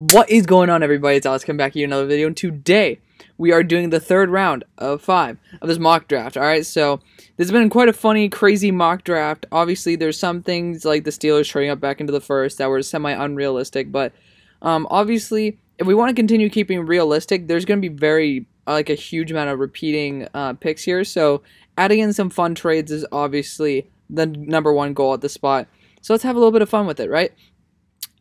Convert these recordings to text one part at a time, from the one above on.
What is going on, everybody? It's Alex coming back here in another video, and today we are doing the third round of 5 of this mock draft. Alright, so this has been quite a funny, crazy mock draft. Obviously, there's some things like the Steelers trading up back into the first that were semi-unrealistic, but obviously, if we want to continue keeping realistic, there's going to be a huge amount of repeating picks here, so adding in some fun trades is obviously the #1 goal at the spot. So let's have a little bit of fun with it, right?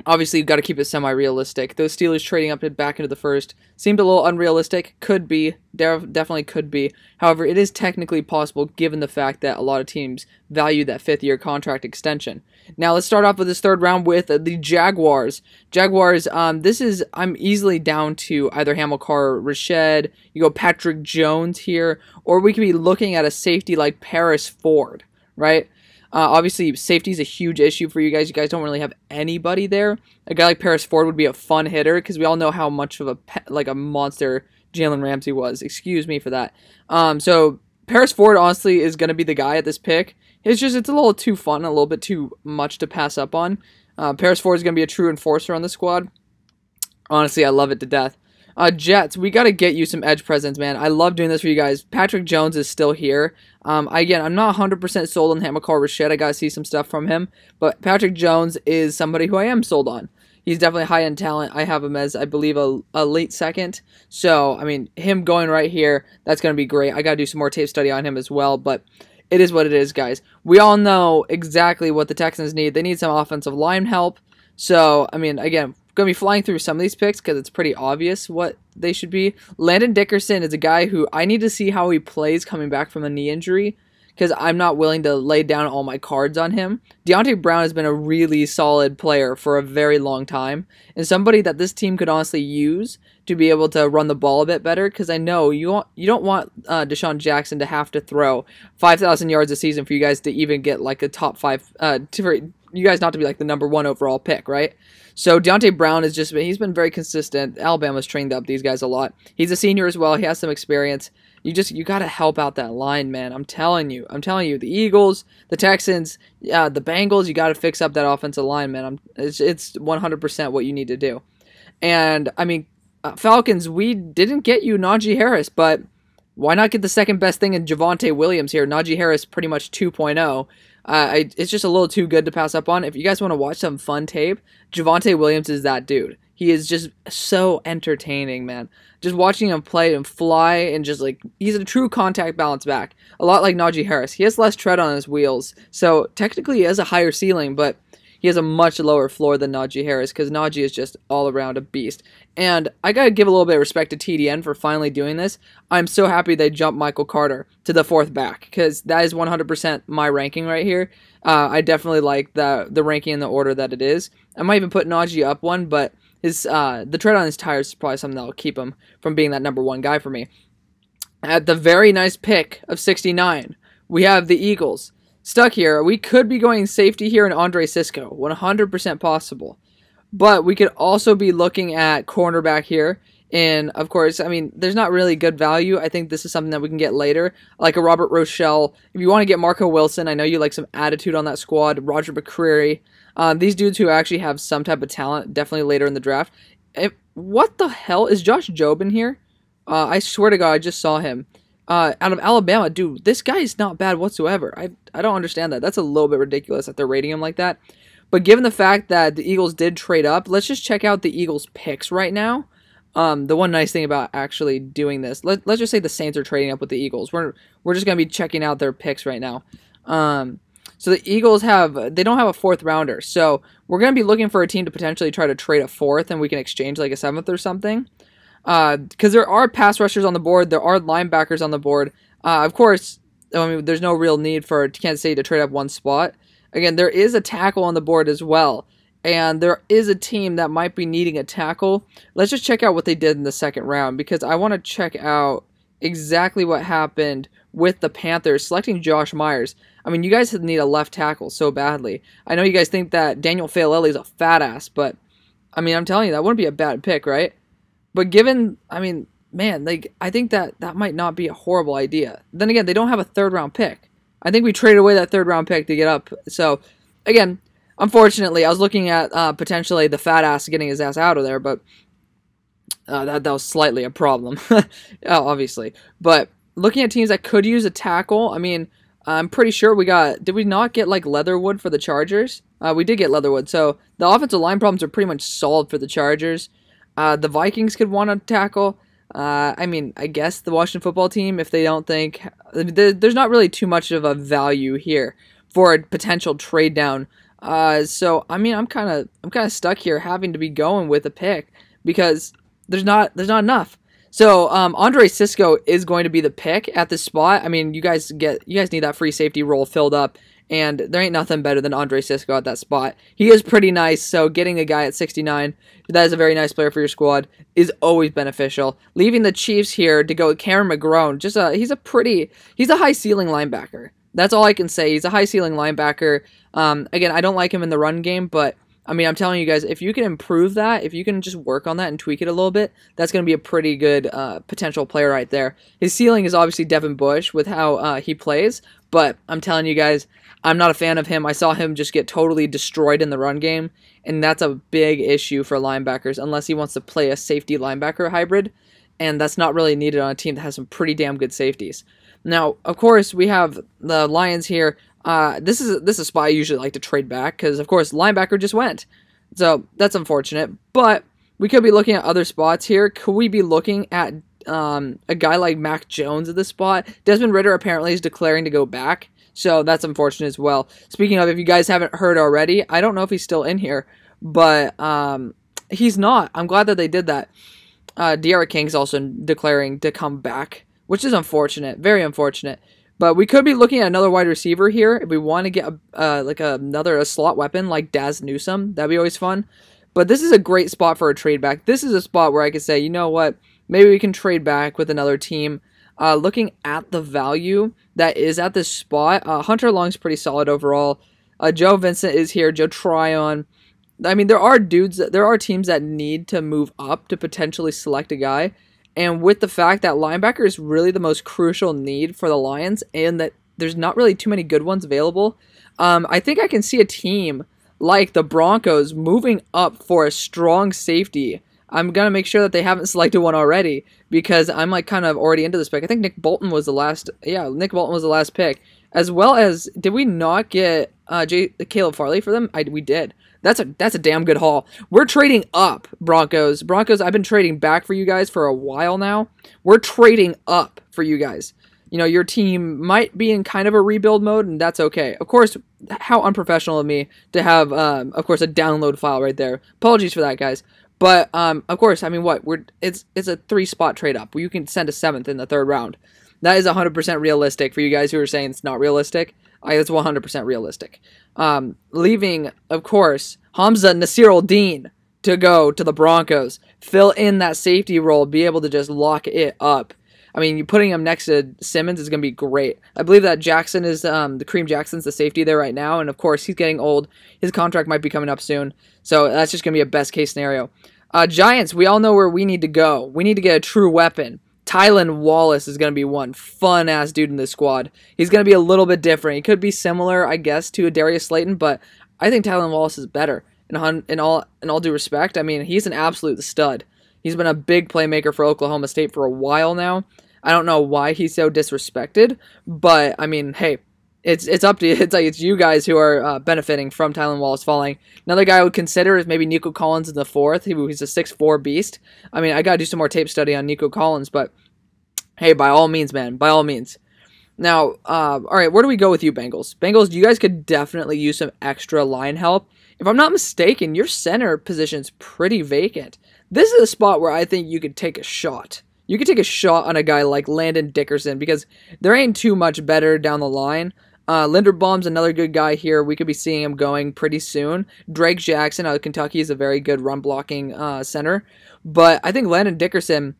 Obviously, you've got to keep it semi-realistic. Those Steelers trading up and back into the first seemed a little unrealistic. Could be. Definitely could be. However, it is technically possible given the fact that a lot of teams value that 5th-year contract extension. Now, let's start off with this third round with the Jaguars. I'm easily down to either Hamilcar or RASHAD. You go Patrick Jones here. Or we could be looking at a safety like Paris Ford, right? Obviously, safety is a huge issue for you guys. You guys don't really have anybody there. A guy like Paris Ford would be a fun hitter because we all know how much of a monster Jalen Ramsey was. Excuse me for that. So Paris Ford honestly is going to be the guy at this pick. It's a little too fun, a little bit too much to pass up on. Paris Ford is going to be a true enforcer on the squad. Honestly, I love it to death. Jets, we got to get you some edge presence, man. I love doing this for you guys. Patrick Jones is still here. Again, I'm not 100% sold on Hamilcar or RASHAD. I got to see some stuff from him. But Patrick Jones is somebody who I am sold on. He's definitely high-end talent. I have him as, I believe, a late second. So, I mean, him going right here, that's going to be great. I got to do some more tape study on him as well. But it is what it is, guys. We all know exactly what the Texans need. They need some offensive line help. So, I mean, again, going to be flying through some of these picks because it's pretty obvious what they should be. Landon Dickerson is a guy who I need to see how he plays coming back from a knee injury because I'm not willing to lay down all my cards on him. Deontay Brown has been a really solid player for a very long time and somebody that this team could honestly use to be able to run the ball a bit better because I know you don't want Deshaun Jackson to have to throw 5,000 yards a season for you guys to even get like a top 5 for you guys not to be like the #1 overall pick, right? So Deontay Brown he's been very consistent. Alabama's trained up these guys a lot. He's a senior as well. He has some experience. You got to help out that line, man. I'm telling you. The Eagles, the Texans, the Bengals, you got to fix up that offensive line, man. It's 100% what you need to do. And I mean, Falcons, we didn't get you Najee Harris, but why not get the second best thing in Javonte Williams here? Najee Harris pretty much 2.0. It's just a little too good to pass up on. If you guys want to watch some fun tape, Javonte Williams is that dude. He is just so entertaining, man. Just watching him play and fly and just like, he's a true contact balance back. A lot like Najee Harris. He has less tread on his wheels. So technically he has a higher ceiling, but he has a much lower floor than Najee Harris because Najee is just all around a beast. And I got to give a little bit of respect to TDN for finally doing this. I'm so happy they jumped Michael Carter to the 4th back because that is 100% my ranking right here. I definitely like the ranking in the order that it is. I might even put Najee up one, but the tread on his tires is probably something that will keep him from being that #1 guy for me. At the very nice pick of 69, we have the Eagles. Stuck here, we could be going safety here in Andre Cisco, 100% possible. But we could also be looking at cornerback here. And, of course, I mean, there's not really good value. I think this is something that we can get later, like a Robert Rochelle. If you want to get Marco Wilson, I know you like some attitude on that squad. Roger McCreary. These dudes who actually have some type of talent, definitely later in the draft. What the hell? Is Josh Jobin here? I swear to God, I just saw him. Out of Alabama, dude, this guy is not bad whatsoever. I don't understand that. That's a little bit ridiculous that they're rating him like that. But given the fact that the Eagles did trade up, let's just check out the Eagles' picks right now. The one nice thing about actually doing this, let's just say the Saints are trading up with the Eagles. We're just going to be checking out their picks right now. So the Eagles they don't have a 4th rounder. So we're going to be looking for a team to potentially try to trade a 4th and we can exchange like a 7th or something. Because there are pass rushers on the board, there are linebackers on the board. Of course, I mean, there's no real need for Kansas City to trade up one spot. Again, there is a tackle on the board as well, and there is a team that might be needing a tackle. Let's just check out what they did in the 2nd round, because I want to check out exactly what happened with the Panthers selecting Josh Myers. I mean, you guys need a left tackle so badly. I know you guys think that Daniel Faalele is a fat ass, but, I mean, I'm telling you, that wouldn't be a bad pick, right? But given, I mean, man, like, I think that might not be a horrible idea. Then again, they don't have a 3rd round pick. I think we traded away that 3rd round pick to get up. So, again, unfortunately, I was looking at potentially the fat ass getting his ass out of there, but that was slightly a problem, obviously. But looking at teams that could use a tackle, I mean, I'm pretty sure we got... Did we not get, like, Leatherwood for the Chargers? We did get Leatherwood, so the offensive line problems are pretty much solved for the Chargers. The Vikings could want to tackle. I mean, I guess the Washington football team, if they don't think... There's not really too much of a value here for a potential trade down. So, I mean, I'm kind of stuck here having to be going with a pick because there's not enough. So, Andre Cisco is going to be the pick at this spot. I mean, you guys need that free safety role filled up, and there ain't nothing better than Andre Cisco at that spot. He is pretty nice, so getting a guy at 69, that is a very nice player for your squad, is always beneficial. Leaving the Chiefs here to go with Cameron McGrone, he's a high ceiling linebacker. That's all I can say. He's a high ceiling linebacker. Again, I don't like him in the run game, but I mean, I'm telling you guys, if you can improve that, if you can just work on that and tweak it a little bit, that's going to be a pretty good potential player right there. His ceiling is obviously Devin Bush with how he plays, but I'm telling you guys, I'm not a fan of him. I saw him just get totally destroyed in the run game, and that's a big issue for linebackers unless he wants to play a safety linebacker hybrid, and that's not really needed on a team that has some pretty damn good safeties. Now, of course, we have the Lions here. This is a spot I usually like to trade back because, of course, linebacker just went. So that's unfortunate. But we could be looking at other spots here. Could we be looking at a guy like Mac Jones at this spot? Desmond Ridder apparently is declaring to go back. So that's unfortunate as well. Speaking of, if you guys haven't heard already, I don't know if he's still in here. But he's not. I'm glad that they did that. De'Ara King's also declaring to come back, which is unfortunate. Very unfortunate. But we could be looking at another wide receiver here if we want to get another slot weapon like Daz Newsome. That'd be always fun. But this is a great spot for a trade back. This is a spot where I could say, you know what, maybe we can trade back with another team. Looking at the value that is at this spot, Hunter Long's pretty solid overall. Joe Vincent is here. Joe Tryon. I mean, there are teams that need to move up to potentially select a guy. And with the fact that linebacker is really the most crucial need for the Lions and that there's not really too many good ones available, I think I can see a team like the Broncos moving up for a strong safety. I'm going to make sure that they haven't selected one already because I'm like kind of already into this pick. I think Nick Bolton was the last pick. As well as, did we not get Caleb Farley for them? We did. That's a damn good haul. We're trading up, Broncos. Broncos, I've been trading back for you guys for a while now. We're trading up for you guys. You know, your team might be in kind of a rebuild mode, and that's okay. Of course, how unprofessional of me to have, of course, a download file right there. Apologies for that, guys. But, of course, I mean, it's a 3-spot trade up. You can send a 7th in the 3rd round. That is 100% realistic for you guys who are saying it's not realistic. It's 100% realistic. Leaving, of course, Hamza Nasir-Al-Din to go to the Broncos. Fill in that safety role. Be able to just lock it up. I mean, you putting him next to Simmons is going to be great. I believe that Jackson is, the Kareem Jackson's the safety there right now. And, of course, he's getting old. His contract might be coming up soon. So that's just going to be a best-case scenario. Giants, we all know where we need to go. We need to get a true weapon. Tylan Wallace is going to be one fun-ass dude in this squad. He's going to be a little bit different. He could be similar, I guess, to a Darius Slayton, but I think Tylan Wallace is better. In all due respect, I mean, he's an absolute stud. He's been a big playmaker for Oklahoma State for a while now. I don't know why he's so disrespected, but, I mean, hey, it's up to you. It's you guys who are benefiting from Tylan Wallace falling. Another guy I would consider is maybe Nico Collins in the 4th. He's a 6'4" beast. I mean, I got to do some more tape study on Nico Collins, but hey, by all means, man, by all means. Now, all right, where do we go with you, Bengals? Bengals, you guys could definitely use some extra line help. If I'm not mistaken, your center position's pretty vacant. This is a spot where I think you could take a shot. You could take a shot on a guy like Landon Dickerson because there ain't too much better down the line. Linderbaum's another good guy here. We could be seeing him going pretty soon. Drake Jackson out of Kentucky is a very good run-blocking center. But I think Landon Dickerson,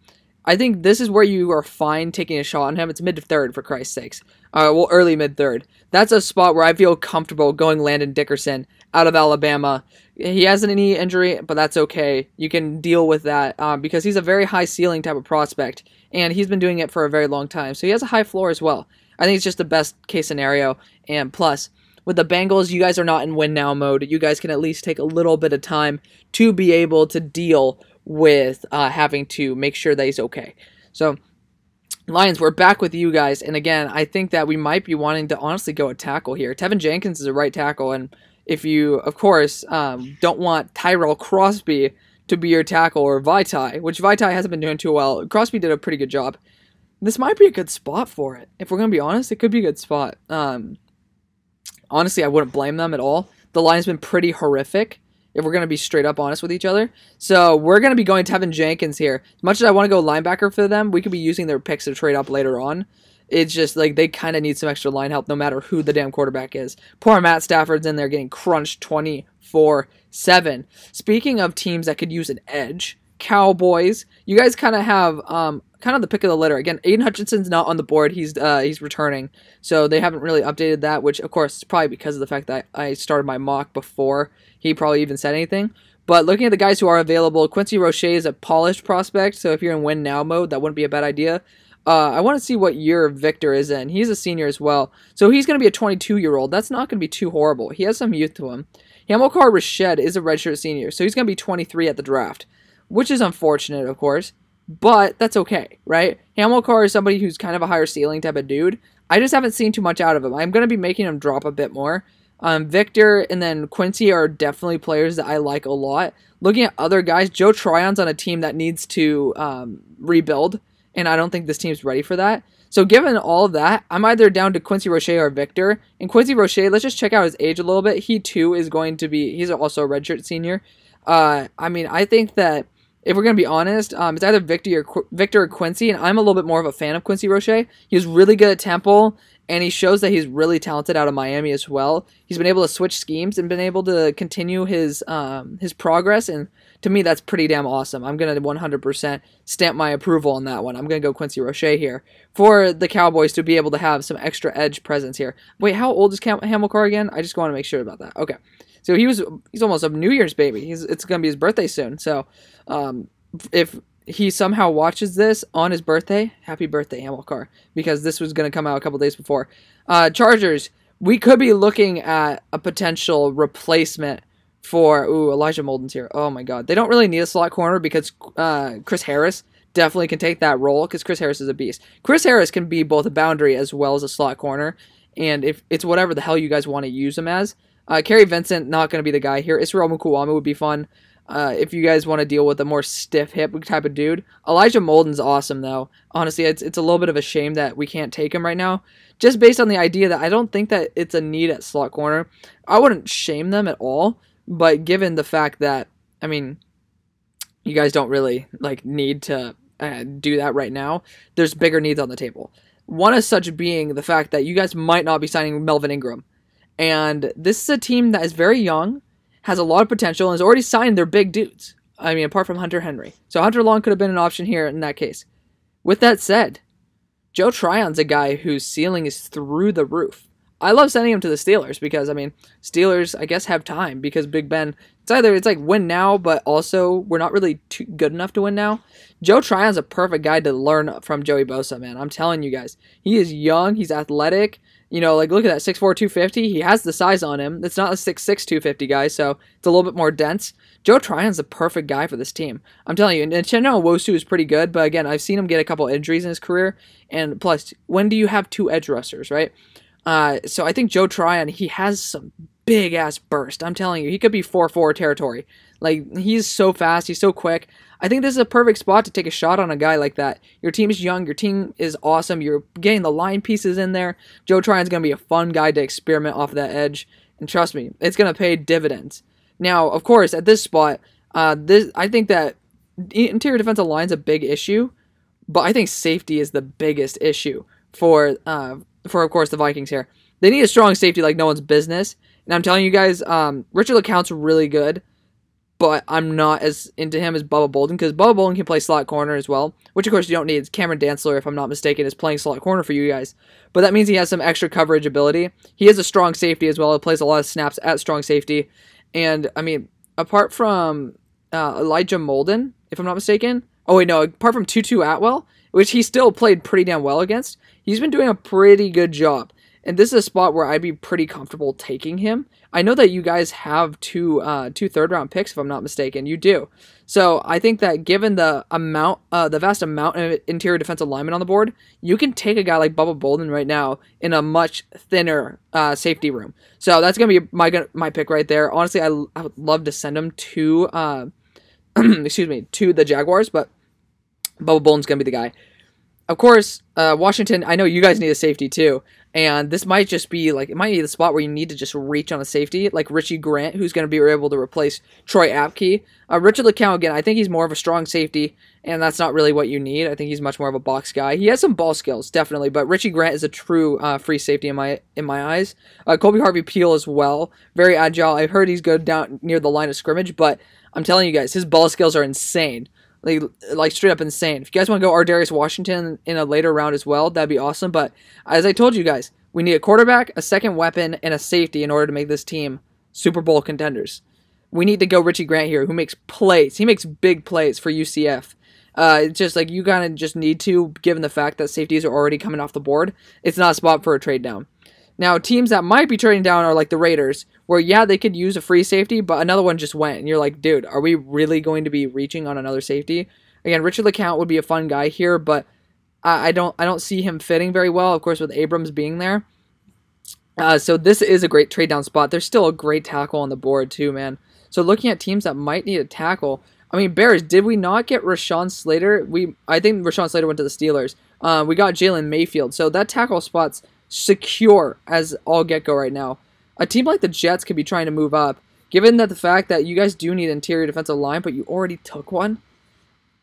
I think this is where you are fine taking a shot on him. It's mid-3rd, for Christ's sakes. Well, early mid-3rd. That's a spot where I feel comfortable going Landon Dickerson out of Alabama. He has a knee injury, but that's okay. You can deal with that because he's a very high-ceiling type of prospect, and he's been doing it for a very long time. So he has a high floor as well. I think it's just the best case scenario, and plus, with the Bengals, you guys are not in win now mode. You guys can at least take a little bit of time to be able to deal with having to make sure that he's okay. So, Lions, we're back with you guys, and again, I think that we might be wanting to honestly go a tackle here. Tevin Jenkins is a right tackle, and if you, of course, don't want Tyrell Crosby to be your tackle, or Vaitai, which Vaitai hasn't been doing too well, Crosby did a pretty good job. This might be a good spot for it. If we're going to be honest, it could be a good spot. Honestly, I wouldn't blame them at all. The line's been pretty horrific, if we're going to be straight up honest with each other. So we're going to be going Tevin Jenkins here. As much as I want to go linebacker for them, we could be using their picks to trade up later on. It's just like they kind of need some extra line help no matter who the damn quarterback is. Poor Matt Stafford's in there getting crunched 24/7. Speaking of teams that could use an edge, Cowboys, you guys kind of have kind of the pick of the litter. Again, Aiden Hutchinson's not on the board. He's returning, so they haven't really updated that, which of course is probably because of the fact that I started my mock before he probably even said anything. But looking at the guys who are available, Quincy Roche is a polished prospect, so if you're in win now mode, that wouldn't be a bad idea. I want to see what year Victor is in. He's a senior as well, so he's going to be a 22-year-old. That's not going to be too horrible. He has some youth to him. Hamilcar Rashed is a redshirt senior, so he's going to be 23 at the draft, which is unfortunate, of course, but that's okay, right? Hamilcar is somebody who's kind of a higher ceiling type of dude. I just haven't seen too much out of him. I'm going to be making him drop a bit more. Victor and then Quincy are definitely players that I like a lot. Looking at other guys, Joe Tryon's on a team that needs to rebuild, and I don't think this team's ready for that. So given all of that, I'm either down to Quincy Roche or Victor. And Quincy Roche, let's just check out his age a little bit. He too is going to be, he's also a redshirt senior. I mean, I think that if we're going to be honest, it's either Victor or Quincy, and I'm a little bit more of a fan of Quincy Roche. He was really good at Temple, and he shows that he's really talented out of Miami as well. He's been able to switch schemes and been able to continue his progress, and to me, that's pretty damn awesome. I'm going to 100% stamp my approval on that one. I'm going to go Quincy Roche here for the Cowboys to be able to have some extra edge presence here. Wait, how old is Hamilcar again? I just want to make sure about that. Okay. So he's almost a New Year's baby. It's going to be his birthday soon. So if he somehow watches this on his birthday, happy birthday, Hamilcar, because this was going to come out a couple days before. Chargers, we could be looking at a potential replacement for, Elijah Molden's here. Oh my God. They don't really need a slot corner because Chris Harris definitely can take that role because Chris Harris is a beast. Chris Harris can be both a boundary as well as a slot corner, and if it's whatever the hell you guys want to use him as. Kerry Vincent, not going to be the guy here. Israel Mukuwama would be fun if you guys want to deal with a more stiff hip type of dude. Elijah Molden's awesome, though. Honestly, it's a little bit of a shame that we can't take him right now, just based on the idea that I don't think that it's a need at slot corner. I wouldn't shame them at all, but given the fact that, I mean, you guys don't really need to do that right now, there's bigger needs on the table. One of such being the fact that you guys might not be signing Melvin Ingram. And this is a team that is very young, has a lot of potential, and has already signed their big dudes. I mean, apart from Hunter Henry. So Hunter Long could have been an option here in that case. With that said, Joe Tryon's a guy whose ceiling is through the roof. I love sending him to the Steelers because, I mean, Steelers, I guess, have time because Big Ben, it's like win now, but also we're not really too good enough to win now. Joe Tryon's a perfect guy to learn from Joey Bosa, man. I'm telling you guys. He is young. He's athletic. You know, look at that, 6'4", 250. He has the size on him. It's not a 6'6", 250 guy, so it's a little bit more dense. Joe Tryon's the perfect guy for this team. I'm telling you, and Chenna Nwosu is pretty good, but again, I've seen him get a couple injuries in his career, and plus, when do you have two edge rushers, right? So I think Joe Tryon, he has some big-ass burst. I'm telling you, he could be 4-4 territory. He's so fast, he's so quick. I think this is a perfect spot to take a shot on a guy like that. Your team is young, your team is awesome, you're getting the line pieces in there. Joe Tryon's going to be a fun guy to experiment off that edge, and trust me, it's going to pay dividends. Now, of course, at this spot, I think that interior defensive line is a big issue, but I think safety is the biggest issue for of course, the Vikings here. They need a strong safety like no one's business, and I'm telling you guys, Richard LeCounte's really good, but I'm not as into him as Bubba Bolden, because Bubba Bolden can play slot corner as well, which of course you don't need. Cameron Dantzler, if I'm not mistaken, is playing slot corner for you guys, but that means he has some extra coverage ability. He is a strong safety as well. He plays a lot of snaps at strong safety, and I mean, apart from Elijah Molden, if I'm not mistaken, apart from Tutu Atwell, which he still played pretty damn well against, he's been doing a pretty good job. and this is a spot where I'd be pretty comfortable taking him. I know that you guys have two third-round picks, if I'm not mistaken. You do. So I think that given the vast amount of interior defensive linemen on the board, you can take a guy like Bubba Bolden right now in a much thinner safety room. So that's going to be my pick right there. Honestly, I would love to send him to excuse me, to the Jaguars, but Bubba Bolden's going to be the guy. Of course, Washington, I know you guys need a safety too. And this might just be like, it might be the spot where you need to just reach on a safety, like Richie Grant, who's going to be able to replace Troy Apke. Richard LeCounte, again, I think he's more of a strong safety, and that's not really what you need. I think he's much more of a box guy. He has some ball skills, definitely, but Richie Grant is a true free safety in my eyes. Colby Harvey-Peel as well, very agile. I've heard he's good down near the line of scrimmage, but I'm telling you guys, his ball skills are insane. Like straight up insane. If you guys want to go Ardarius Washington in a later round as well, that'd be awesome. But as I told you guys, we need a quarterback, a second weapon, and a safety in order to make this team Super Bowl contenders. We need to go Richie Grant here, who makes plays. He makes big plays for UCF. It's just like you kind of just need to, given the fact that safeties are already coming off the board. It's not a spot for a trade down. Now, teams that might be trading down are like the Raiders, where, yeah, they could use a free safety, but another one just went. And you're like, dude, are we really going to be reaching on another safety? Again, Richard LeCounte would be a fun guy here, but I don't see him fitting very well, of course, with Abrams being there. So this is a great trade down spot. There's still a great tackle on the board, too, man. So looking at teams that might need a tackle, I mean, Bears, did we not get Rashawn Slater? I think Rashawn Slater went to the Steelers. We got Jalen Mayfield. So that tackle spot's secure as all get-go right now. A team like the Jets could be trying to move up. Given that the fact that you guys do need interior defensive line, but you already took one,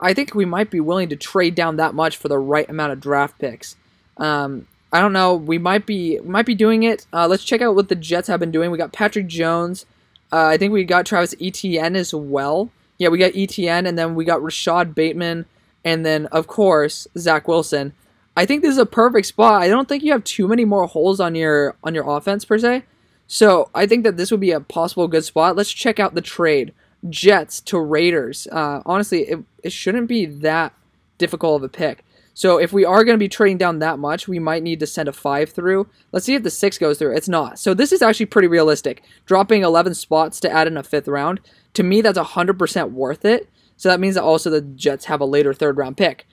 I think we might be willing to trade down that much for the right amount of draft picks. I don't know. We might be doing it. Let's check out what the Jets have been doing. We got Patrick Jones. I think we got Travis Etienne as well. Yeah, we got Etienne, and then we got Rashad Bateman, and then, of course, Zach Wilson. I think this is a perfect spot. I don't think you have too many more holes on your offense, per se. So I think that this would be a possible good spot. Let's check out the trade. Jets to Raiders. Honestly, it shouldn't be that difficult of a pick. So if we are going to be trading down that much, we might need to send a 5 through. Let's see if the 6 goes through. It's not. So this is actually pretty realistic. Dropping 11 spots to add in a 5th round. To me, that's 100% worth it. So that means that also the Jets have a later 3rd round pick.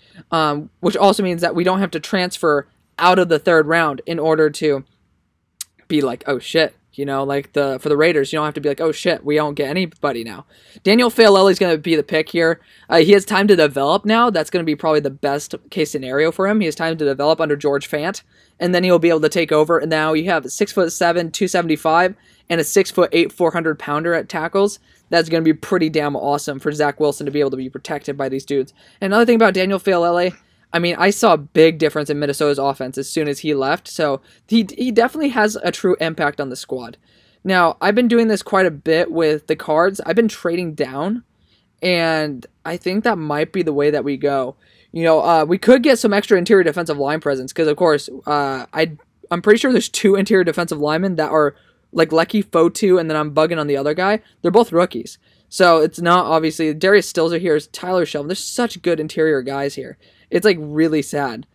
Which also means that we don't have to transfer out of the 3rd round in order to be like, oh shit. You know, like for the Raiders, you don't have to be like, oh shit, we don't get anybody now. Daniel Faalele is going to be the pick here. He has time to develop now. That's going to be probably the best case scenario for him. He has time to develop under George Fant, and then he'll be able to take over. And now you have 6'7", 275, and a 6'8", 400-pounder at tackles. That's going to be pretty damn awesome for Zach Wilson to be able to be protected by these dudes. And another thing about Daniel Faalele, I mean, I saw a big difference in Minnesota's offense as soon as he left, so he definitely has a true impact on the squad. Now, I've been doing this quite a bit with the Cards. I've been trading down, and I think that might be the way that we go. You know, we could get some extra interior defensive line presence, because, of course, I'm pretty sure there's 2 interior defensive linemen that are like Lecky Fotu, and then I'm bugging on the other guy. They're both rookies. So it's not, obviously, Darius Stills are here, Tyler Shelvin. There's such good interior guys here. It's, like, really sad.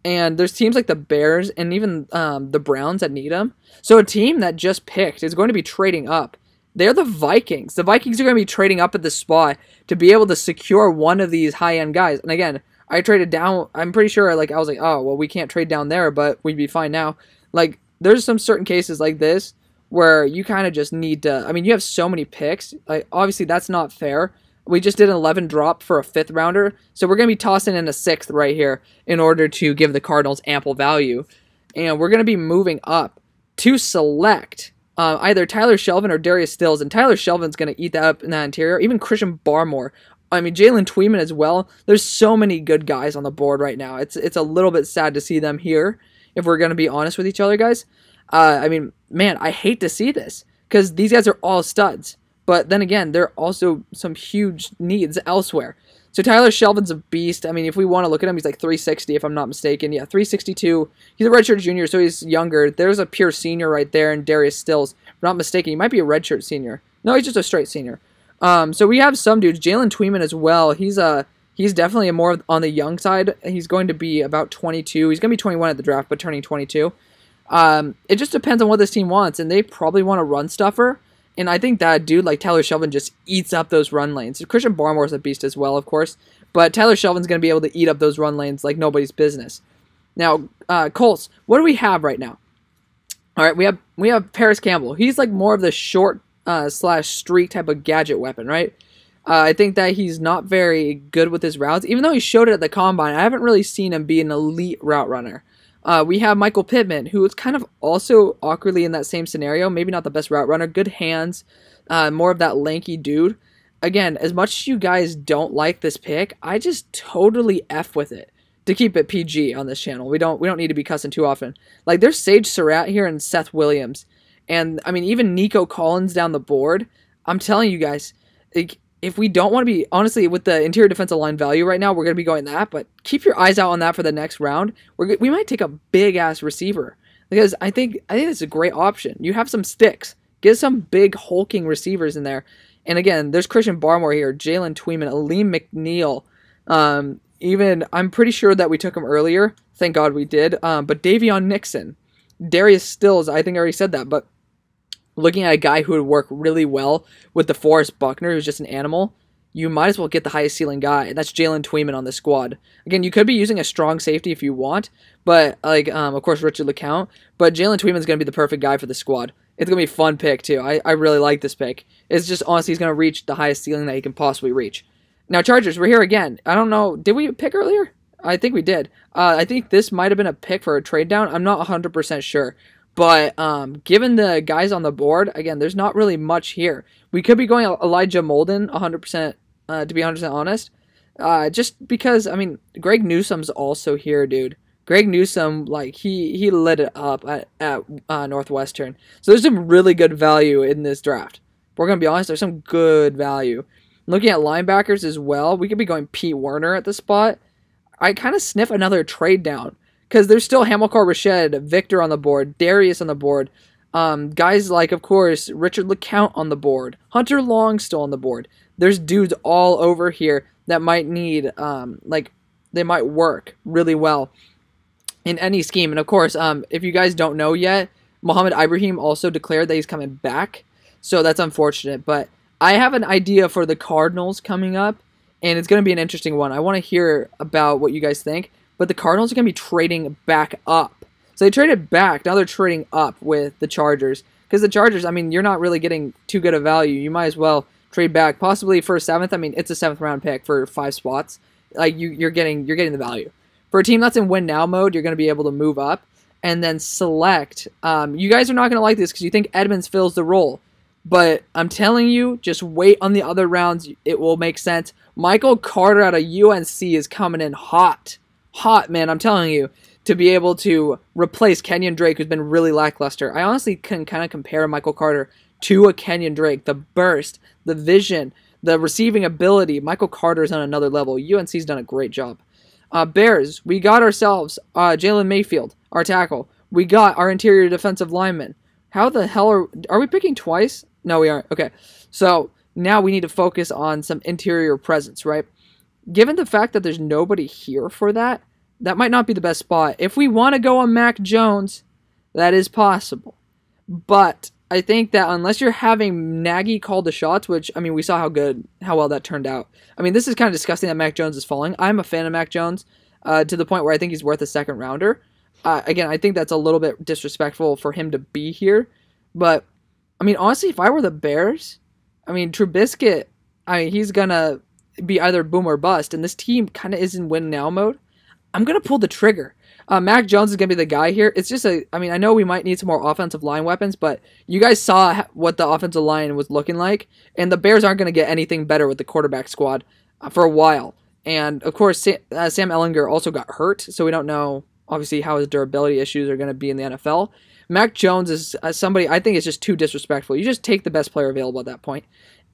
And there's teams like the Bears and even the Browns that need them. So a team that just picked is going to be trading up. They're the Vikings. The Vikings are going to be trading up at this spot to be able to secure one of these high-end guys. And again, I traded down. I'm pretty sure, like, I was like, oh, well, we can't trade down there, but we'd be fine now. Like, there's some certain cases like this where you kind of just need to, I mean, you have so many picks. Like, obviously, that's not fair. We just did an 11 drop for a 5th rounder, so we're going to be tossing in a 6th right here in order to give the Cardinals ample value. And we're going to be moving up to select either Tyler Shelvin or Darius Stills, and Tyler Shelvin's going to eat that up in that interior. Even Christian Barmore. I mean, Jalen Tweeman as well. There's so many good guys on the board right now. It's a little bit sad to see them here, if we're going to be honest with each other, guys. I mean, man, I hate to see this, because these guys are all studs. But then again, there are also some huge needs elsewhere. So Tyler Shelvin's a beast. I mean, if we want to look at him, he's like 360, if I'm not mistaken. Yeah, 362. He's a redshirt junior, so he's younger. There's a pure senior right there, and Darius Stills. If I'm not mistaken, he might be a redshirt senior. No, he's just a straight senior. So we have some dudes. Jalen Tweeman as well. He's definitely more on the young side. He's going to be about 22. He's going to be 21 at the draft, but turning 22. It just depends on what this team wants, and they probably want a run stuffer. And I think that dude like Tyler Shelvin just eats up those run lanes. Christian Barmore's a beast as well, of course, but Tyler Shelvin's going to be able to eat up those run lanes like nobody's business. Now, Colts, what do we have right now? All right, we have Paris Campbell. He's like more of the short slash streak type of gadget weapon, right? I think that he's not very good with his routes. Even though he showed it at the Combine, I haven't really seen him be an elite route runner. We have Michael Pittman, who is kind of also awkwardly in that same scenario. Maybe not the best route runner. Good hands. More of that lanky dude. Again, as much as you guys don't like this pick, I just totally F with it. To keep it PG on this channel. We don't need to be cussing too often. Like, there's Sage Surratt here and Seth Williams. And, I mean, even Nico Collins down the board. I'm telling you guys, like, if we don't want to be, honestly, with the interior defensive line value right now, we're going to be going that. But keep your eyes out on that for the next round. We might take a big-ass receiver. Because I think it's a great option. You have some sticks. Get some big hulking receivers in there. And, again, there's Christian Barmore here, Jalen Tweeman, Aleem McNeil, even, I'm pretty sure that we took him earlier. Thank God we did. But Davion Nixon. Darius Stills, I think I already said that. But looking at a guy who would work really well with DeForest Buckner, who's just an animal, you might as well get the highest ceiling guy. And that's Jalen Tweeman on this squad. Again, you could be using a strong safety if you want. But, like, of course, Richard LeCount. But Jalen Tweeman's going to be the perfect guy for the squad. It's going to be a fun pick, too. I really like this pick. It's just, honestly, he's going to reach the highest ceiling that he can possibly reach. Now, Chargers, we're here again. I don't know. Did we pick earlier? I think we did. I think this might have been a pick for a trade down. I'm not 100% sure. But given the guys on the board, again, there's not really much here. We could be going Elijah Molden 100%, to be 100% honest. Just because, I mean, Greg Newsome's also here, dude. Greg Newsome, like, he lit it up at Northwestern. So there's some really good value in this draft. We're going to be honest, there's some good value. Looking at linebackers as well, we could be going Pete Werner at the spot. I kind of sniff another trade down because there's still Hamilcar Rashed, Victor on the board, Darius on the board, guys like, of course, Richard LeCount on the board, Hunter Long still on the board. There's dudes all over here that might need, like, they might work really well in any scheme. And of course, if you guys don't know yet, Mohamed Ibrahim also declared that he's coming back, so that's unfortunate, but I have an idea for the Cardinals coming up, and it's going to be an interesting one. I want to hear about what you guys think, but the Cardinals are going to be trading back up. So they traded back, now they're trading up with the Chargers, because the Chargers, I mean, you're not really getting too good a value. You might as well trade back, possibly for a 7th. I mean, it's a 7th round pick for 5 spots. Like, you're getting the value. For a team that's in win now mode, you're going to be able to move up and then select. You guys are not going to like this because you think Edmonds fills the role. But I'm telling you, just wait on the other rounds. It will make sense. Michael Carter out of UNC is coming in hot. Hot, man. I'm telling you. To be able to replace Kenyon Drake, who's been really lackluster. I honestly can kind of compare Michael Carter to a Kenyon Drake. The burst, the vision, the receiving ability. Michael Carter's on another level. UNC's done a great job. Bears, we got ourselves Jalen Mayfield, our tackle. We got our interior defensive lineman. How the hell are we picking twice? No, we aren't. Okay, so now we need to focus on some interior presence, right? Given the fact that there's nobody here for that, that might not be the best spot. If we want to go on Mac Jones, that is possible. But I think that unless you're having Nagy call the shots, which, I mean, we saw how well that turned out. I mean, this is kind of disgusting that Mac Jones is falling. I'm a fan of Mac Jones to the point where I think he's worth a 2nd rounder. Again, I think that's a little bit disrespectful for him to be here. But, I mean, honestly, if I were the Bears, I mean, Trubisky, I mean, he's going to be either boom or bust. And this team kind of is in win now mode. I'm going to pull the trigger. Mac Jones is going to be the guy here. It's just I mean, I know we might need some more offensive line weapons, but you guys saw what the offensive line was looking like. And the Bears aren't going to get anything better with the quarterback squad for a while. And, of course, Sam Ehlinger also got hurt, so we don't know, obviously, how his durability issues are going to be in the NFL. Mac Jones is somebody I think is just too disrespectful. You just take the best player available at that point.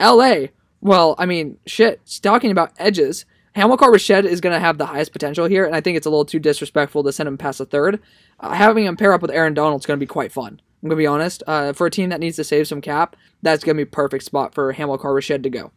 LA, well, I mean, shit, talking about edges, Hamilcar Rashed is going to have the highest potential here, and I think it's a little too disrespectful to send him past the 3rd. Having him pair up with Aaron Donald is going to be quite fun. I'm going to be honest. For a team that needs to save some cap, that's going to be a perfect spot for Hamilcar Rashed to go.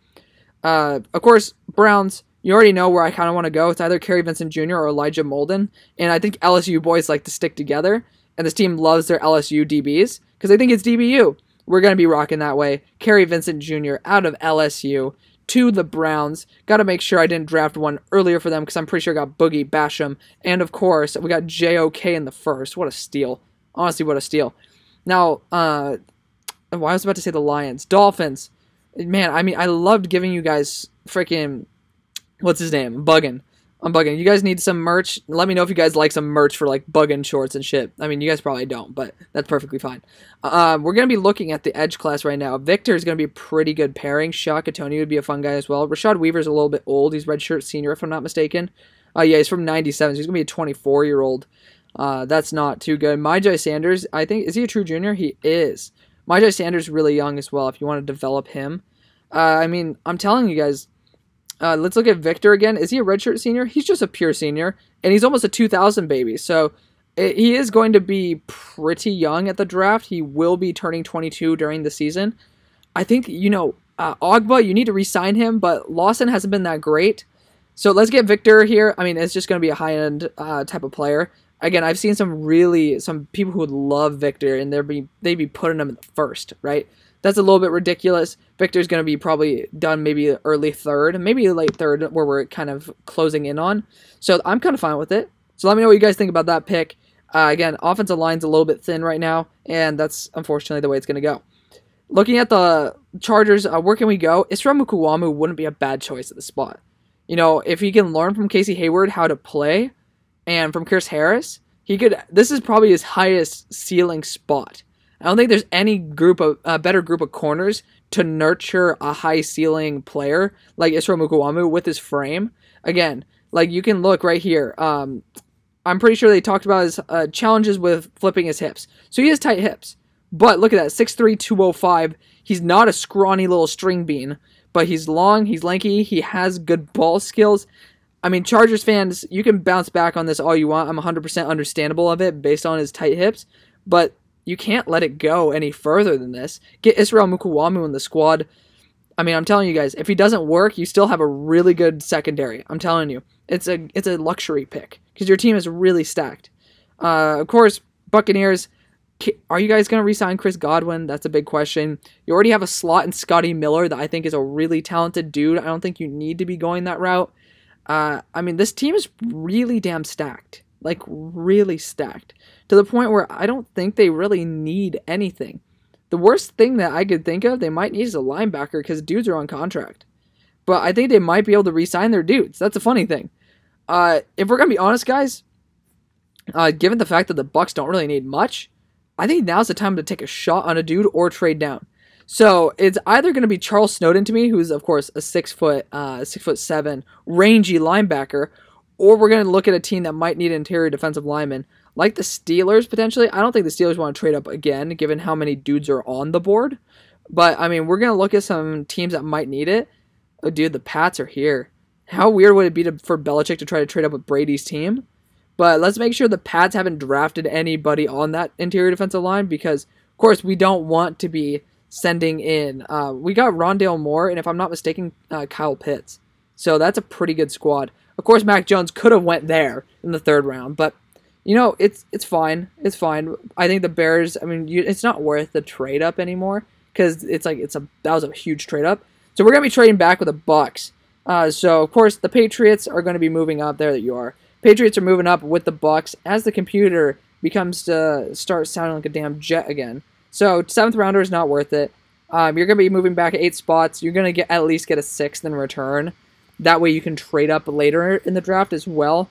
Of course, Browns, you already know where I kind of want to go. It's either Kerry Vincent Jr. or Elijah Molden, and I think LSU boys like to stick together. and this team loves their LSU DBs because they think it's DBU. We're going to be rocking that way. Kerry Vincent Jr. out of LSU to the Browns. Got to make sure I didn't draft one earlier for them because I'm pretty sure I got Boogie Basham. And, of course, we got JOK in the first. What a steal. Honestly, what a steal. Now, I was about to say the Lions. Dolphins. Man, I mean, I loved giving you guys freaking, what's his name? I'm bugging. You guys need some merch. Let me know if you guys like some merch for like bugging shorts and shit. I mean, you guys probably don't, but that's perfectly fine. We're going to be looking at the edge class right now. Victor is going to be a pretty good pairing. SHAKA, TONEY would be a fun guy as well. RASHAD Weaver's a little bit old. He's redshirt senior, if I'm not mistaken. Yeah, he's from 97, so he's going to be a 24-year-old. That's not too good. Myjai Sanders, I think, is he a true junior? He is. Myjai Sanders is really young as well if you want to develop him. I mean, I'm telling you guys, let's look at Victor again. Is he a redshirt senior? He's just a pure senior, and he's almost a 2000 baby. So he is going to be pretty young at the draft. He will be turning 22 during the season. I think, Ogba, you need to re-sign him, but Lawson hasn't been that great. So let's get Victor here. I mean, it's just going to be a high-end type of player. Again, I've seen some people who would love Victor, and they'd be putting him in the first, right? That's a little bit ridiculous. Victor's going to be probably done maybe early third, maybe late third, where we're kind of closing in on. So I'm kind of fine with it. So let me know what you guys think about that pick. Again, offensive line's a little bit thin right now, and that's unfortunately the way it's going to go. Looking at the Chargers, where can we go? Israel Mukuamu wouldn't be a bad choice at the spot. If he can learn from Casey Hayward how to play, and from Chris Harris, this is probably his highest ceiling spot. I don't think there's any better group of corners to nurture a high ceiling player like Israel Mukuamu with his frame. Again, like you can look right here. I'm pretty sure they talked about his challenges with flipping his hips. So he has tight hips. But look at that, 6'3", 205. He's not a scrawny little string bean, but he's long, he's lanky, he has good ball skills. I mean, Chargers fans, you can bounce back on this all you want. I'm 100% understandable of it based on his tight hips, but you can't let it go any further than this. Get Israel Mukuamu in the squad. I mean, I'm telling you guys, if he doesn't work, you still have a really good secondary. I'm telling you. It's a luxury pick because your team is really stacked. Of course, Buccaneers, are you guys going to re-sign Chris Godwin? That's a big question. You already have a slot in Scotty Miller that I think is a really talented dude. I don't think you need to be going that route. I mean, this team is really damn stacked. Like, really stacked. To the point where I don't think they really need anything. The worst thing that I could think of, they might need is a linebacker because dudes are on contract. But I think they might be able to re-sign their dudes. That's a funny thing. If we're going to be honest, guys, given the fact that the Bucs don't really need much, I think now's the time to take a shot on a dude or trade down. So it's either going to be Charles Snowden to me, who's, of course, a 6'7", rangy linebacker, or we're going to look at a team that might need an interior defensive lineman, like the Steelers, potentially. I don't think the Steelers want to trade up again, given how many dudes are on the board. But, I mean, we're going to look at some teams that might need it. Oh, dude, the Pats are here. How weird would it be for Belichick to try to trade up with Brady's team? But let's make sure the Pats haven't drafted anybody on that interior defensive line because, of course, we don't want to be sending in. We got Rondale Moore, and if I'm not mistaken, Kyle Pitts. So that's a pretty good squad. Of course, Mac Jones could have went there in the third round, but it's fine. It's fine. I think the Bears. I mean, it's not worth the trade up anymore because that was a huge trade up. So we're gonna be trading back with the Bucs. So of course the Patriots are going to be moving up. There that you are. Patriots are moving up with the Bucs as the computer becomes to start sounding like a damn jet again. So 7th rounder is not worth it. You're going to be moving back 8 spots. You're going to at least get a 6th in return. That way you can trade up later in the draft as well.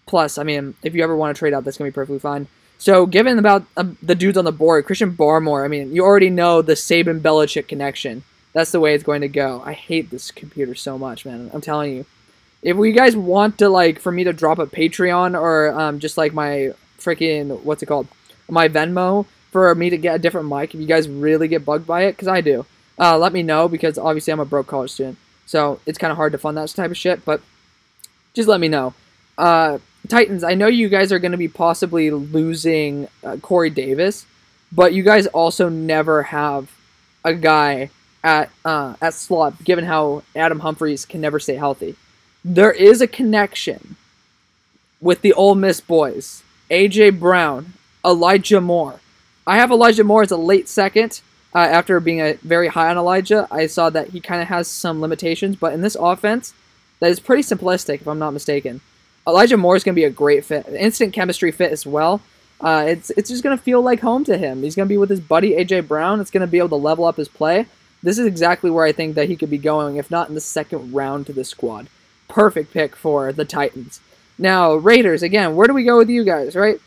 Plus, I mean, if you ever want to trade up, that's going to be perfectly fine. So given about the dudes on the board, Christian Barmore, I mean, you already know the Saban-Belichick connection. That's the way it's going to go. I hate this computer so much, man. I'm telling you. If you guys want to, for me to drop a Patreon or just, my freaking, what's it called? My Venmo for me to get a different mic, if you guys really get bugged by it, because I do, let me know, because obviously I'm a broke college student. So it's kind of hard to fund that type of shit, but just let me know. Titans, I know you guys are going to be possibly losing Corey Davis, but you guys also never have a guy at slot, given how Adam Humphries can never stay healthy. There is a connection with the Ole Miss boys, A.J. Brown Elijah Moore. I have Elijah Moore as a late second. After being a very high on Elijah, I saw that he kind of has some limitations, but in this offense, that is pretty simplistic, if I'm not mistaken. Elijah Moore is going to be a great fit, instant chemistry fit as well. It's just going to feel like home to him. He's going to be with his buddy A.J. Brown. It's going to be able to level up his play. This is exactly where I think that he could be going, if not in the second round to this squad. Perfect pick for the Titans. Now, Raiders, again, where do we go with you guys, right?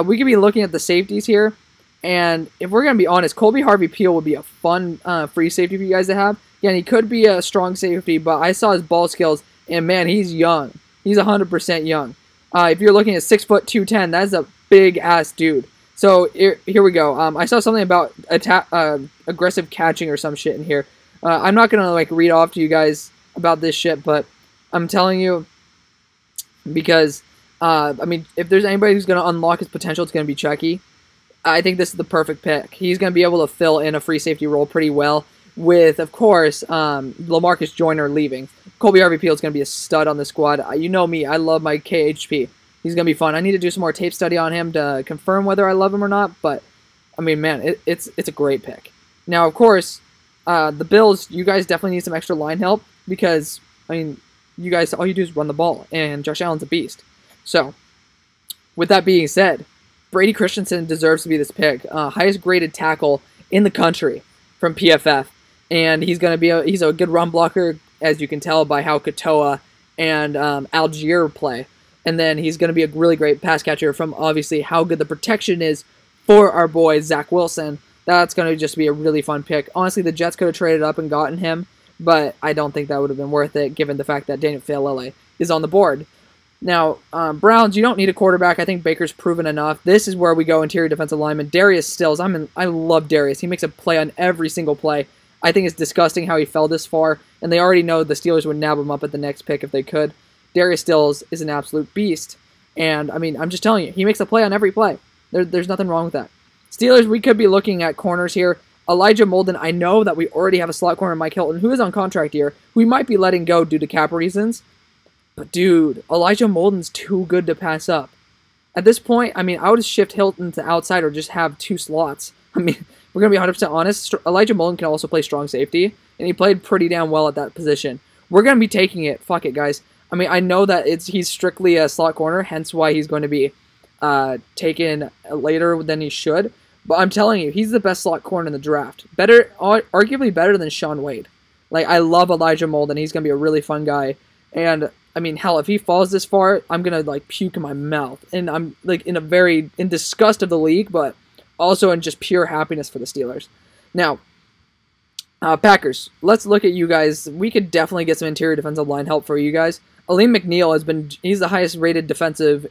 We could be looking at the safeties here. And if we're going to be honest, Colby Harvey-Peel would be a fun free safety for you guys to have. Again, he could be a strong safety, but I saw his ball skills, and man, he's young. He's 100% young. If you're looking at 6 foot 210, that's a big-ass dude. So here we go. I saw something about aggressive catching or some shit in here. I'm not going to like read off to you guys about this shit, but I'm telling you because, I mean, if there's anybody who's going to unlock his potential, it's going to be Chucky. I think this is the perfect pick. He's going to be able to fill in a free safety role pretty well with, of course, LaMarcus Joyner leaving. Colby Harvey-Peel is going to be a stud on the squad. You know me. I love my KHP. He's going to be fun. I need to do some more tape study on him to confirm whether I love him or not, but, I mean, man, it's a great pick. Now, of course, the Bills, you guys definitely need some extra line help because, I mean, you guys, all you do is run the ball, and Josh Allen's a beast. So, with that being said, Brady Christensen deserves to be this pick. Highest graded tackle in the country from PFF. And he's going to be he's a good run blocker, as you can tell by how Katoa and Algier play. And then he's going to be a really great pass catcher from obviously how good the protection is for our boy Zach Wilson. That's going to just be a really fun pick. Honestly, the Jets could have traded up and gotten him, but I don't think that would have been worth it given the fact that Daniel Faalele is on the board. Now, Browns, you don't need a quarterback. I think Baker's proven enough. This is where we go interior defensive lineman. Darius Stills. I love Darius. He makes a play on every single play. I think it's disgusting how he fell this far, and they already know the Steelers would nab him up at the next pick if they could. Darius Stills is an absolute beast, and, I mean, I'm just telling you, he makes a play on every play. There's nothing wrong with that. Steelers, we could be looking at corners here. Elijah Molden, I know that we already have a slot corner, Mike Hilton, who is on contract here. We might be letting go due to cap reasons. But, dude, Elijah Molden's too good to pass up. At this point, I mean, I would just shift Hilton to outside or just have 2 slots. I mean, we're going to be 100% honest. Elijah Molden can also play strong safety, and he played pretty damn well at that position. We're going to be taking it. Fuck it, guys. I mean, I know that he's strictly a slot corner, hence why he's going to be taken later than he should. But I'm telling you, he's the best slot corner in the draft. Arguably better than Shaun Wade. Like, I love Elijah Molden. He's going to be a really fun guy. And, I mean, hell, if he falls this far, I'm going to, like, puke in my mouth. And I'm, like, in disgust of the league, but also in just pure happiness for the Steelers. Now, Packers, let's look at you guys. We could definitely get some interior defensive line help for you guys. Aleem McNeil he's the highest rated defensive,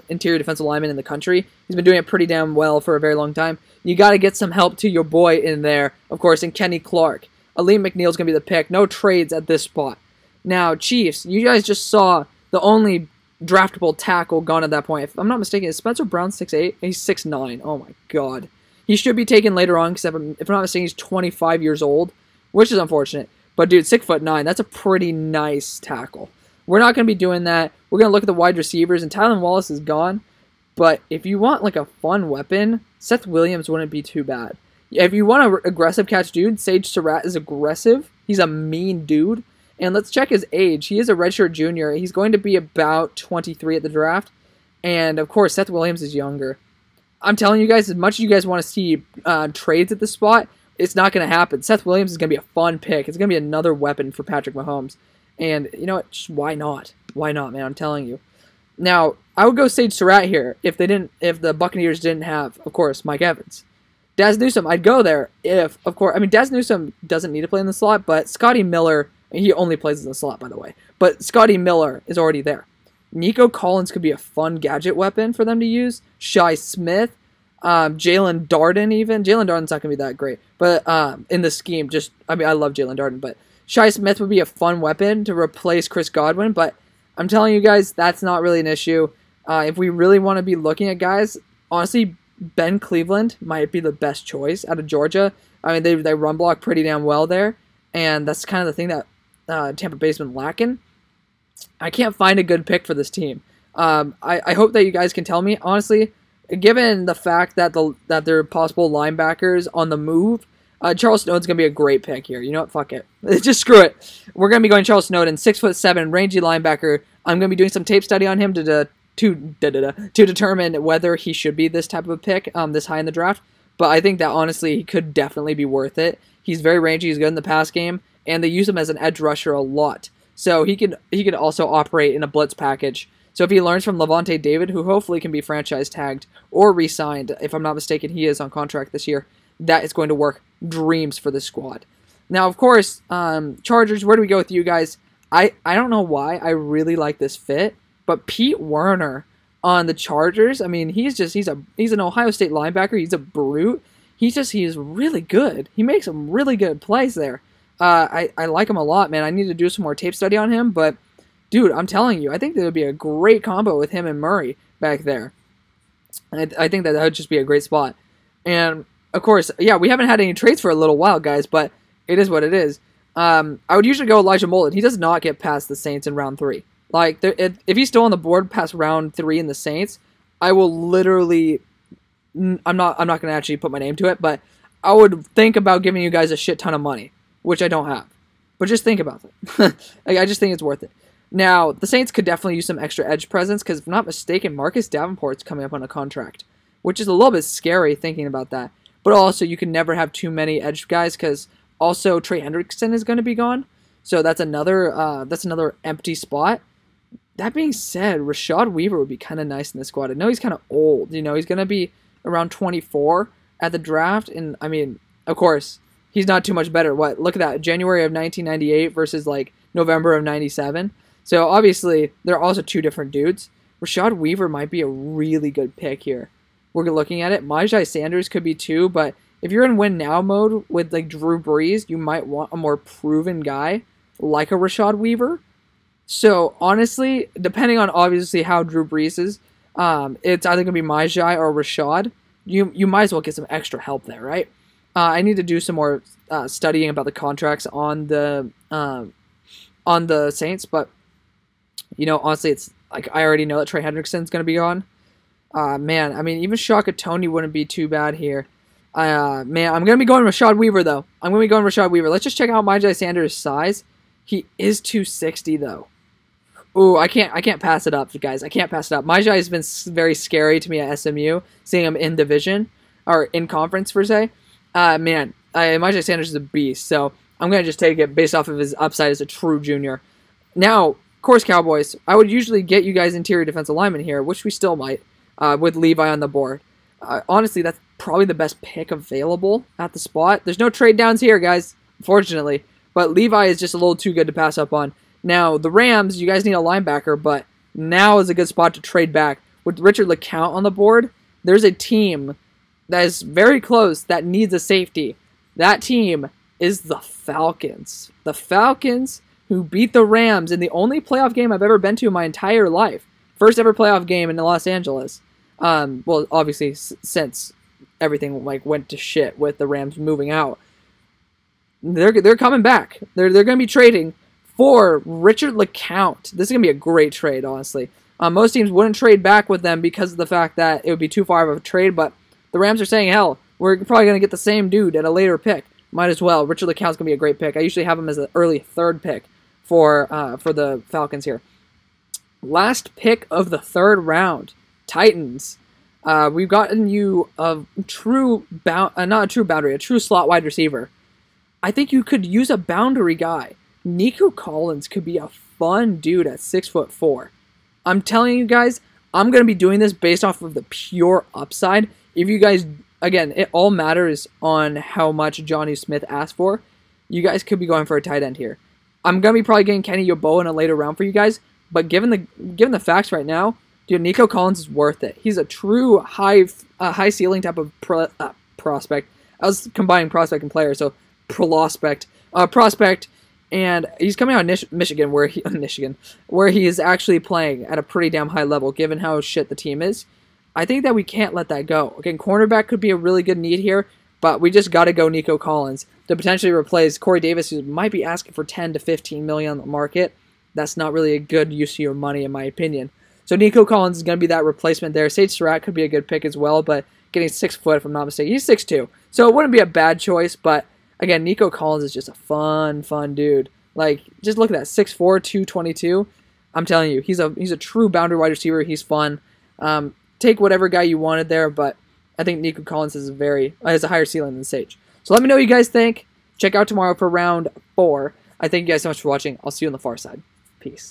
interior defensive lineman in the country. He's been doing it pretty damn well for a very long time. You got to get some help to your boy in there, of course, in Kenny Clark. Aleem McNeil's going to be the pick. No trades at this spot. Now, Chiefs, you guys just saw the only draftable tackle gone at that point. If I'm not mistaken, is Spencer Brown 6'8"? He's 6'9". Oh my god. He should be taken later on, because if I'm not mistaken, he's 25 years old, which is unfortunate. But dude, 6'9", that's a pretty nice tackle. We're not going to be doing that. We're going to look at the wide receivers, and Tylan Wallace is gone. But if you want like a fun weapon, Seth Williams wouldn't be too bad. If you want an aggressive catch dude, Sage Surratt is aggressive. He's a mean dude. And let's check his age. He is a redshirt junior. He's going to be about 23 at the draft. And, of course, Seth Williams is younger. I'm telling you guys, as much as you guys want to see trades at this spot, it's not going to happen. Seth Williams is going to be a fun pick. It's going to be another weapon for Patrick Mahomes. And, you know what? Just why not? Why not, man? I'm telling you. Now, I would go Sage Surratt here if the Buccaneers didn't have, of course, Mike Evans. Daz Newsome, I'd go there if, of course, I mean, Daz Newsome doesn't need to play in the slot, but Scotty Miller, he only plays in the slot, by the way, but Scotty Miller is already there. Nico Collins could be a fun gadget weapon for them to use. Shi Smith, Jalen Darden even. Jalen Darden's not going to be that great, but in the scheme, I love Jalen Darden, but Shi Smith would be a fun weapon to replace Chris Godwin, but I'm telling you guys, that's not really an issue. If we really want to be looking at guys, honestly, Ben Cleveland might be the best choice out of Georgia. I mean, they run block pretty damn well there, and that's kind of the thing that Tampa Bay's been lacking. I can't find a good pick for this team. I hope that you guys can tell me. Honestly, given the fact that there are possible linebackers on the move, Charles Snowden's going to be a great pick here. You know what? Fuck it. Just screw it. We're going to be going Charles Snowden, 6'7", rangy linebacker. I'm going to be doing some tape study on him to determine whether he should be this type of a pick this high in the draft. But I think that, honestly, he could definitely be worth it. He's very rangy. He's good in the pass game. And they use him as an edge rusher a lot. So he could also operate in a blitz package. So if he learns from Levante David, who hopefully can be franchise tagged or re-signed, if I'm not mistaken, he is on contract this year, that is going to work dreams for this squad. Now, of course, Chargers, where do we go with you guys? I don't know why I really like this fit, but Pete Werner on the Chargers, I mean, he's an Ohio State linebacker. He's a brute. He's really good. He makes some really good plays there. I like him a lot, man. I need to do some more tape study on him, but dude, I'm telling you, I think there would be a great combo with him and Murray back there. I think that would just be a great spot. And of course, yeah, we haven't had any trades for a little while, guys, but it is what it is. I would usually go Elijah Molden. He does not get past the Saints in round 3. Like, if he's still on the board past round 3 in the Saints, I will literally, I'm not going to actually put my name to it, but I would think about giving you guys a shit ton of money, which I don't have. But just think about it. I just think it's worth it. Now, the Saints could definitely use some extra edge presence, because if I'm not mistaken, Marcus Davenport's coming up on a contract, which is a little bit scary thinking about that. But also, you can never have too many edge guys, because also Trey Hendrickson is going to be gone. So that's another empty spot. That being said, Rashad Weaver would be kind of nice in this squad. I know he's kind of old. You know, he's going to be around 24 at the draft. And, I mean, of course, he's not too much better. What? Look at that. January of 1998 versus, like, November of 97. So, obviously, they're also two different dudes. Rashad Weaver might be a really good pick here. We're looking at it. Myjai Sanders could be too, but if you're in win now mode with, like, Drew Brees, you might want a more proven guy like a Rashad Weaver. So, honestly, depending on, obviously, how Drew Brees is, it's either going to be Myjai or Rashad. You might as well get some extra help there, right? I need to do some more studying about the contracts on the Saints, but, you know, honestly, it's like I already know that Trey Hendrickson's going to be on. Man, I mean, even SHAKA TONEY wouldn't be too bad here. Man, I'm going to be going Rashad Weaver, though. I'm going to be going Rashad Weaver. Let's just check out Myjai Sanders' size. He is 260, though. Ooh, I can't pass it up, guys. I can't pass it up. Myjai has been very scary to me at SMU, seeing him in division, or in conference, per se. Man, Myjai Sanders is a beast, so I'm going to just take it based off of his upside as a true junior. Now, of course, Cowboys, I would usually get you guys interior defensive lineman here, which we still might, with Levi on the board. Honestly, that's probably the best pick available at the spot. There's no trade downs here, guys, unfortunately, but Levi is just a little too good to pass up on. Now, the Rams, you guys need a linebacker, but now is a good spot to trade back. With Richard LeCount on the board, there's a team that is very close that needs a safety. That team is the Falcons. The Falcons, who beat the Rams in the only playoff game I've ever been to in my entire life. First ever playoff game in Los Angeles. Well, obviously, since everything went to shit with the Rams moving out. They're coming back. They're going to be trading for Richard LeCount. This is going to be a great trade, honestly. Most teams wouldn't trade back with them because of the fact that it would be too far of a trade, but the Rams are saying, hell, we're probably going to get the same dude at a later pick. Might as well. Richard LeCount's going to be a great pick. I usually have him as an early 3rd pick for the Falcons here. Last pick of the 3rd round, Titans. We've gotten you a true a true slot wide receiver. I think you could use a boundary guy. NICO Collins could be a fun dude at 6'4". I'm telling you guys, I'm going to be doing this based off of the pure upside. If you guys, again, it all matters on how much Johnny Smith asked for. You guys could be going for a tight end here. I'm going to be probably getting Kenny Yeboah in a later round for you guys, but given the facts right now, dude, NICO Collins is worth it. He's a true high ceiling type of prospect. I was combining prospect and player, so prospect. And he's coming out of Michigan, where he is actually playing at a pretty damn high level, given how shit the team is. I think that we can't let that go. Again, cornerback could be a really good need here, but we just got to go NICO Collins to potentially replace Corey Davis, who might be asking for $10 to $15 million on the market. That's not really a good use of your money, in my opinion. So Nico Collins is going to be that replacement there. Sage Surratt could be a good pick as well, but getting 6 foot, if I'm not mistaken. He's 6'2", so it wouldn't be a bad choice, but again, Nico Collins is just a fun dude. Like, just look at that, 6'4", 222. I'm telling you, he's a true boundary wide receiver. He's fun. Take whatever guy you wanted there, but I think Nico Collins has a higher ceiling than Sage. So let me know what you guys think. Check out tomorrow for round 4. I thank you guys so much for watching. I'll see you on the far side. Peace.